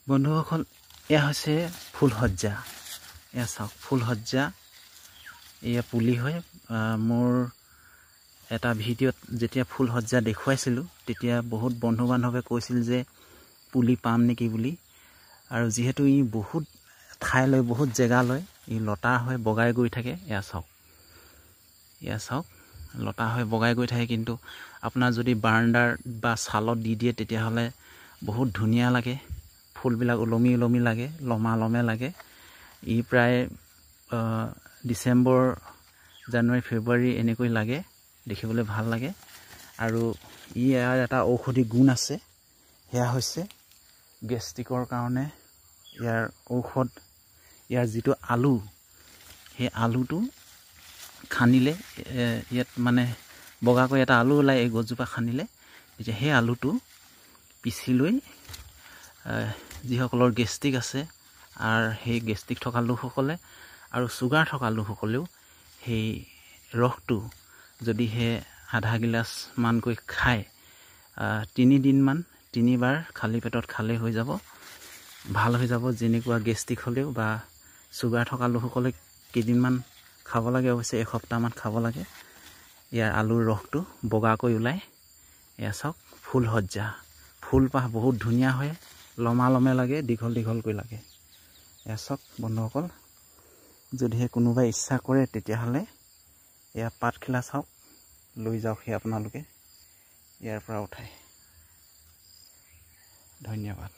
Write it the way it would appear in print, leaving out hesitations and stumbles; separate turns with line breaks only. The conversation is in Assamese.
বন্ধুসকল, এয়া হৈছে ফুলসজ্জা। এয়া চাওক, ফুলসজ্জা এয়া পুলি হয়। মোৰ এটা ভিডিঅ'ত যেতিয়া ফুলসজ্জা দেখুৱাইছিলোঁ তেতিয়া বহুত বন্ধু বান্ধৱে কৈছিল যে পুলি পাম নেকি বুলি। আৰু যিহেতু ই বহুত ঠাইলৈ, বহুত জেগালৈ ই লতা হৈ বগাই গৈ থাকে। এয়া চাওক, লতা হৈ বগাই গৈ থাকে। কিন্তু আপোনাৰ যদি বাৰাণ্ডাৰ বা ছালত দি দিয়ে তেতিয়াহ'লে বহুত ধুনীয়া লাগে। ফুলবিলাক ওলমি ওলমি লাগে, লমে লাগে। ই প্ৰায় ডিচেম্বৰ, জানুৱাৰী, ফেব্ৰুৱাৰী এনেকৈ লাগে, দেখিবলৈ ভাল লাগে। আৰু ইয়াৰ এটা ঔষধি গুণ আছে, সেয়া হৈছে গেষ্ট্ৰিকৰ কাৰণে ইয়াৰ ঔষধ। ইয়াৰ যিটো আলু, সেই আলুটো খানিলে, ইয়াত মানে বগাকৈ এটা আলু ওলায় এই গছজোপা খানিলে, তেতিয়া সেই আলুটো পিচি লৈ যিসকলৰ গেষ্ট্ৰিক আছে আৰু সেই গেষ্ট্ৰিক থকা লোকসকলে আৰু চুগাৰ থকা লোকসকলেও সেই ৰসটো যদিহে আধা গিলাচমানকৈ খায়, 3 দিনমান 3বাৰ খালী পেটত খালে হৈ যাব, ভাল হৈ যাব। যেনেকুৱা গেষ্ট্ৰিক হ'লেও বা চুগাৰ থকা লোকসকলে কেইদিনমান খাব লাগে, অৱশ্যে এসপ্তাহমান খাব লাগে। ইয়াৰ আলুৰ ৰসটো বগাকৈ ওলায়। এয়া চাওক, ফুলসজ্জা। ফুলপাহ বহুত ধুনীয়া হয়, লমে লাগে, দীঘলকৈ লাগে। এয়া চাওক বন্ধুসকল, যদিহে কোনোবাই ইচ্ছা কৰে তেতিয়াহ'লে এয়া পাতখিলা চাওক, লৈ যাওকহি আপোনালোকে ইয়াৰ পৰা উঠাই। ধন্যবাদ।